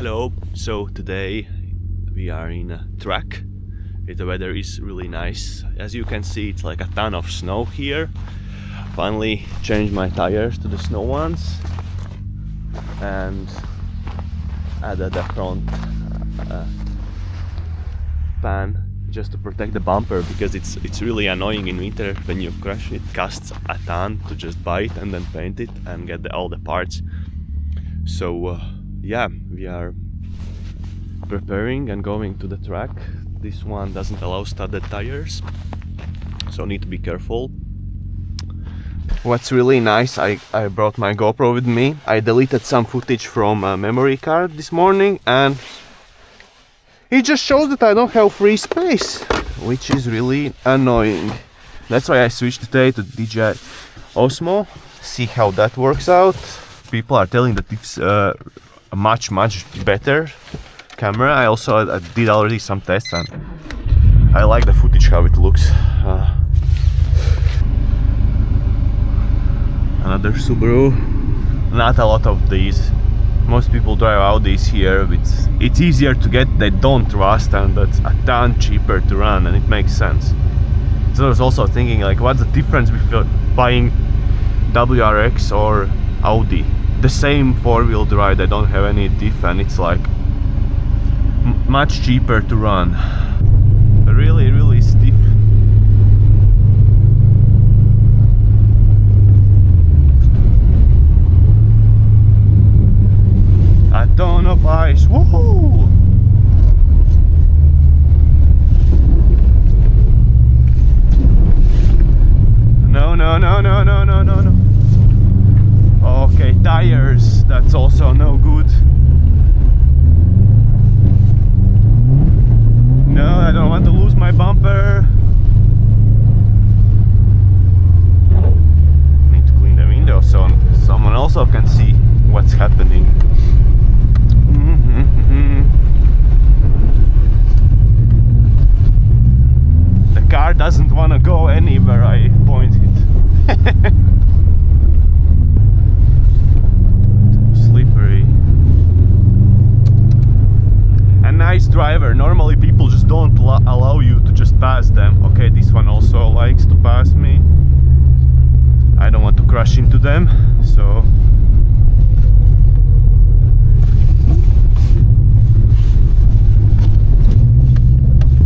Hello, so today we are in a track. The weather is really nice. As you can see, it's like a ton of snow here. Finally changed my tires to the snow ones and added a front pan just to protect the bumper, because it's really annoying in winter when you crash. It costs a ton to just buy it and then paint it and get all the parts. So yeah, we are preparing and going to the track. This one doesn't allow studded tires, so need to be careful. What's really nice, I brought my GoPro with me. I deleted some footage from a memory card this morning and it just shows that I don't have free space, which is really annoying. That's why I switched today to DJI Osmo. See how that works out. People are telling that it's a much better camera. I also did already some tests and I like the footage, how it looks. Another Subaru. Not a lot of these. Most people drive Audis here. It's easier to get, they don't rust, and that's a ton cheaper to run, and it makes sense. So I was also thinking, like, what's the difference between buying WRX or Audi? The same four-wheel drive, they don't have any diff, and it's like much cheaper to run. Really stiff. A ton of ice. Woohoo! No. Okay, tires, that's also no good. No, I don't want to lose my bumper. Need to clean the window so someone also can see what's happening. The car doesn't want to go anywhere I point it. Slippery. A nice driver. Normally people just don't allow you to just pass them. Okay, this one also likes to pass me. I don't want to crash into them, so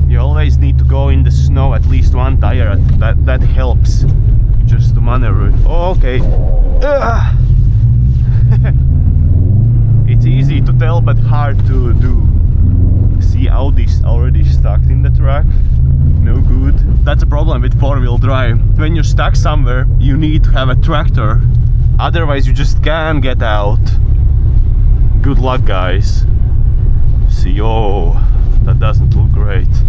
you always need to go in the snow at least one tire. That helps just to maneuver. Oh, okay. It's easy to tell but hard to do. See Audi's already stuck in the track. No good. That's a problem with four-wheel drive. When you're stuck somewhere, you need to have a tractor. Otherwise you just can't get out. Good luck, guys. See, oh, that doesn't look great.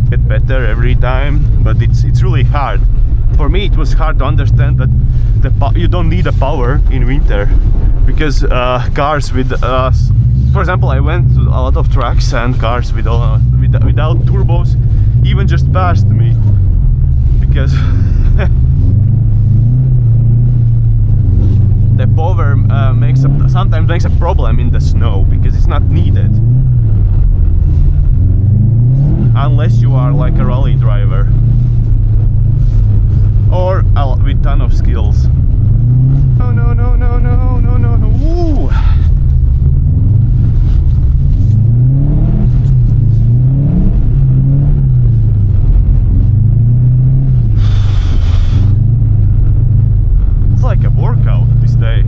Get better every time, but it's really hard. For me it was hard to understand that you don't need a power in winter, because cars with for example, I went to a lot of tracks and cars without turbos even just passed me, because the power sometimes makes a problem in the snow because it's not needed. Unless you are like a rally driver or with ton of skills. No. Ooh. It's like a workout this day.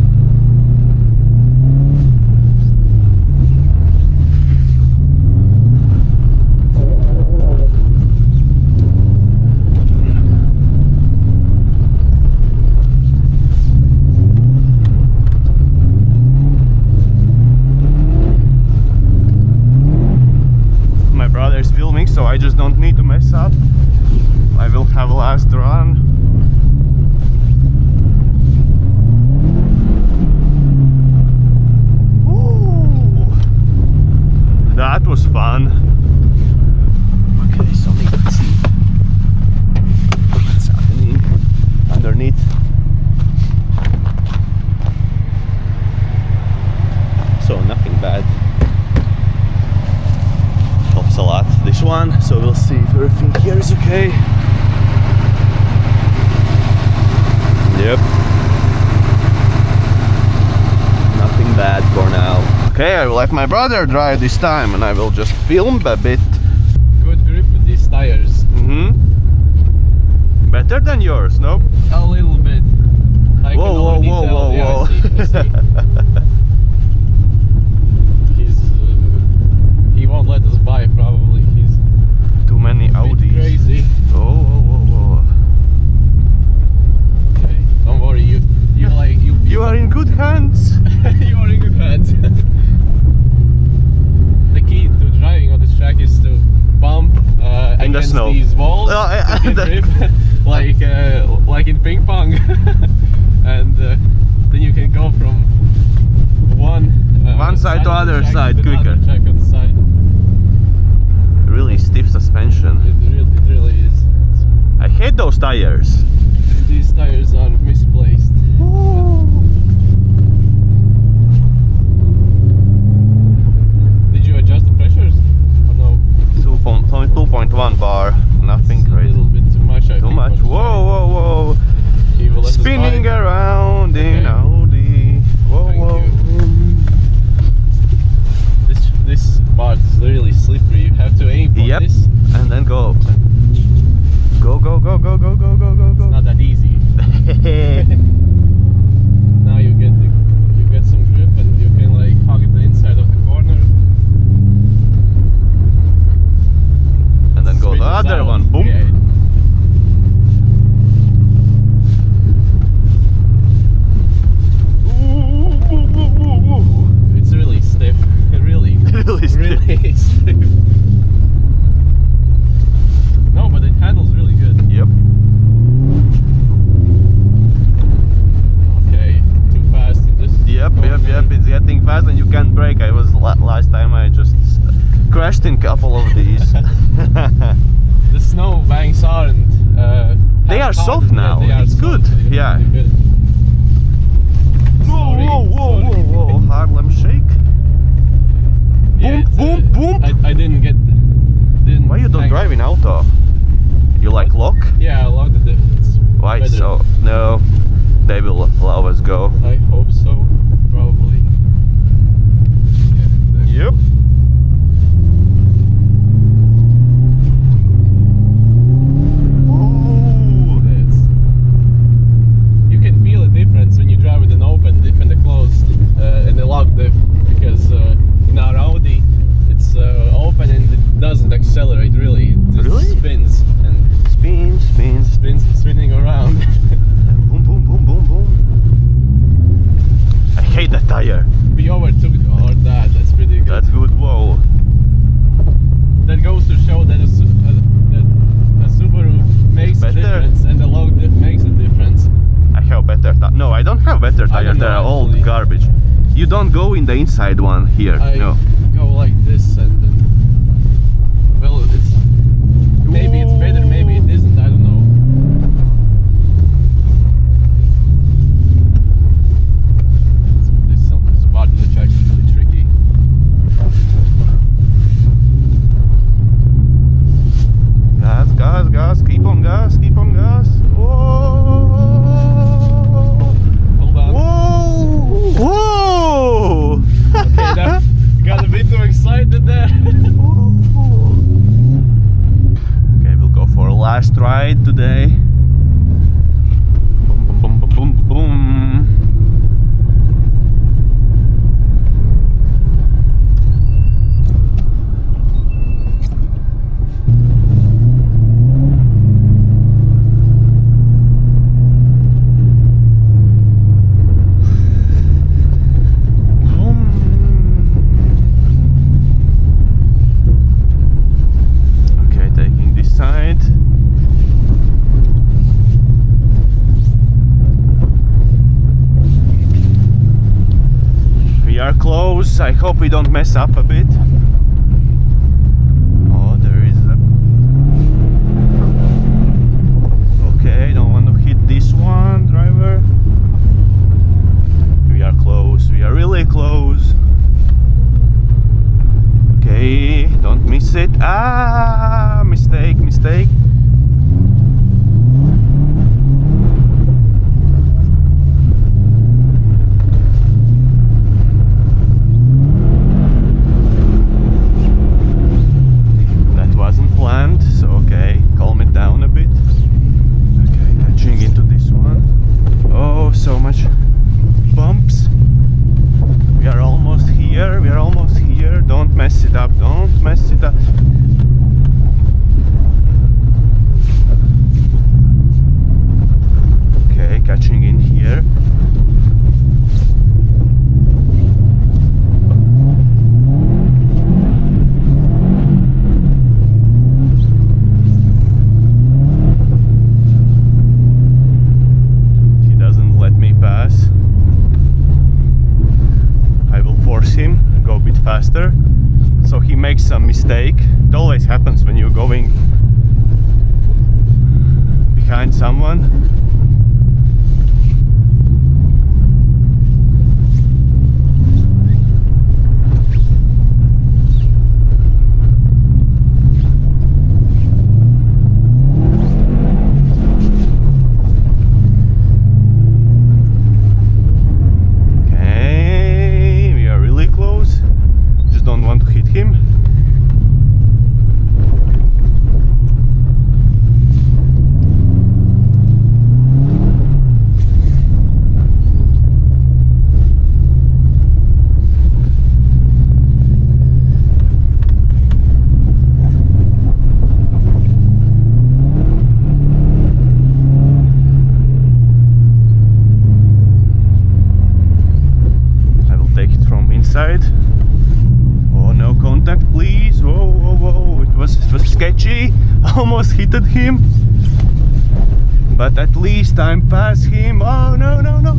So I just don't need to mess up. I will have a last run. Ooh, that was fun. Okay, so let's see what's happening underneath. So we'll see if everything here is okay. Yep. Nothing bad for now. Okay, I will let my brother drive this time and I will just film a bit. Good grip with these tires. Better than yours, no? A little bit. I Whoa, can whoa, already whoa, tell. whoa, Yeah, whoa. I see. He won't let us buy probably. He's Too many a bit Audis. crazy. Oh, whoa, whoa, whoa. Okay, don't worry. You are in good hands. you are in good hands. The key to driving on this track is to bump In the against snow. these walls to get grip, like in ping pong, and then you can go from one side to other track side to the quicker. other track on the side. Really stiff suspension. It really is. I hate those tires. These tires are misplaced. Did you adjust the pressures or no? 2.1 bar. Nothing It's crazy. a little bit too much. I Too think, much. but Whoa, whoa, whoa. he will let us Spinning buy. around in Okay. Audi. Whoa, Thank whoa. you. This part is really slippery. You have to aim for Yep. this. And then go. Go, go, go, go, go, go, go, go, It's go. not that easy. Now you get some grip and you can like hug the inside of the corner. And then go Spin the us other out. one. Boom. Yeah. It's really stiff. Really, Really stiff. really stiff. No, but it handles really good. Yep. Okay, too fast in this. Yep, corner. it's getting fast and you can't brake. I was last time I just crashed in a couple of these. The snow banks aren't. They are hard, soft now. They are It's soft. good. They're Yeah. really good. Whoa, Sorry, whoa, whoa, sorry. whoa, whoa, Harlem shake. Yeah, Boom, boom, boom. I didn't get. Didn't Why you don't hang drive in auto? You like lock? Yeah, I locked it. It's Why better. so? No, they will allow us go. I hope so. Probably. Yeah, Yep. It's, you can feel a difference when you drive with an open diff and a closed and a locked diff, because in our Audi it's open and it doesn't accelerate really. It just Really? spins and spinning around. Boom, boom, boom, boom, boom. I hate that tire. We overtook that. That's pretty good. That's good. Whoa. That goes to show that a Subaru makes a better. difference and the low diff makes a difference. I have better no, I don't have better tires. don't They're know, all actually. garbage. You don't go in the inside one here. I No. go like this and then, well, maybe it's better, maybe it isn't, I don't know. This part of the track is really tricky. Gas, gas, gas. Keep on gas. Keep on gas. Whoa. Hold on. Whoa. Whoa. Okay, that got a bit too excited there. Okay, we'll go for a last ride today. Boom, boom, boom, boom, boom, boom. Okay, taking this side. We are close. I hope we don't mess up a bit. Oh, there is a... Okay, don't want to hit this one, driver. We are close. We are really close. Okay, don't miss it. Ah, mistake. That wasn't planned, so okay, calm it down a bit. Okay, catching into this one. Oh, so much bumps. We are almost here, don't mess it up, don't mess it up. Okay, catching in here. He doesn't let me pass. I will force him and go a bit faster. So he makes some mistake. It always happens when you're going behind someone. Okay, we are really close. Just don't want to hit him. I will take it from inside. Oh, no contact, please. Whoa, whoa, whoa. It was sketchy. Almost hit him. But at least I'm past him. Oh, no, no, no.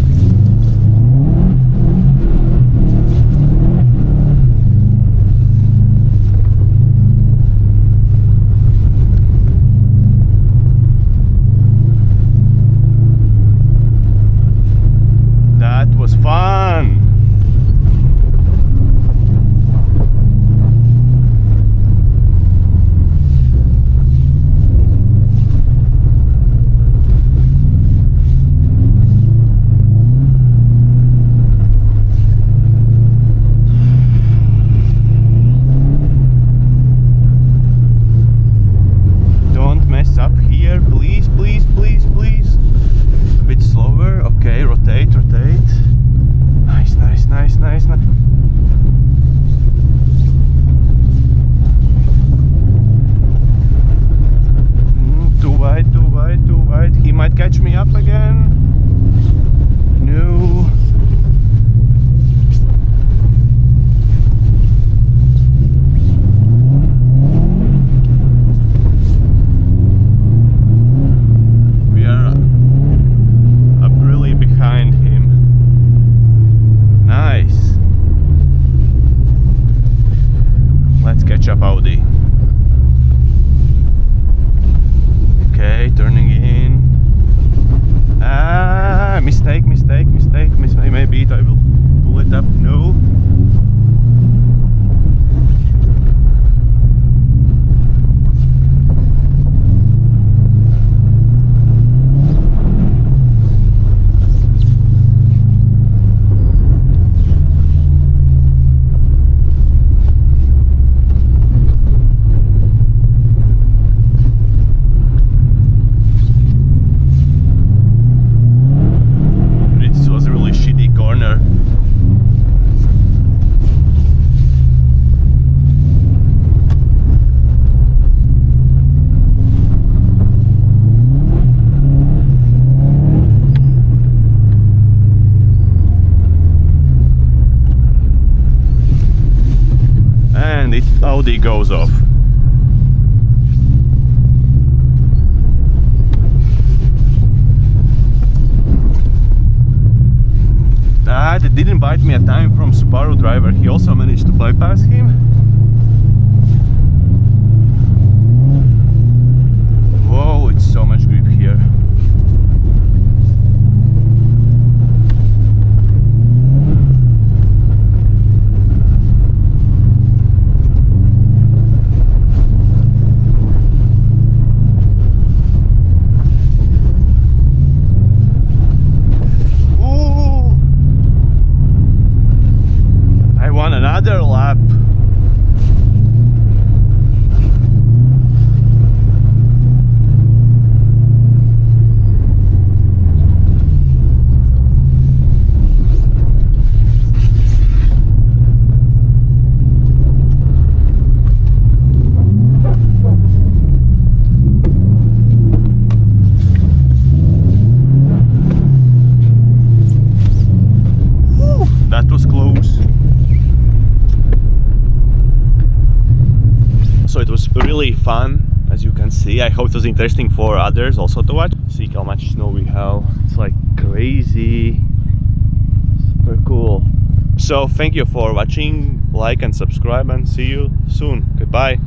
That was fun. Don't mess up here, please, please, please, please. A bit slower. Okay, rotate, rotate. Nice, nice, nice, nice, nice. Too wide, too wide, too wide. He might catch me up again. No. We are up really behind him. Nice. Let's catch up Audi. Okay, turning in. Ah, mistake, mistake, mistake, mistake. Maybe I will pull it up. No. This was a really shitty corner. And it Audi goes off. That didn't bite me a time from Subaru driver. He also managed to bypass him. Whoa, it's so much grip here. another lap. That was close. So it was really fun, as you can see. I hope it was interesting for others also to watch. See how much snow we have. It's like crazy. Super cool. So thank you for watching. Like and subscribe, and see you soon. Goodbye.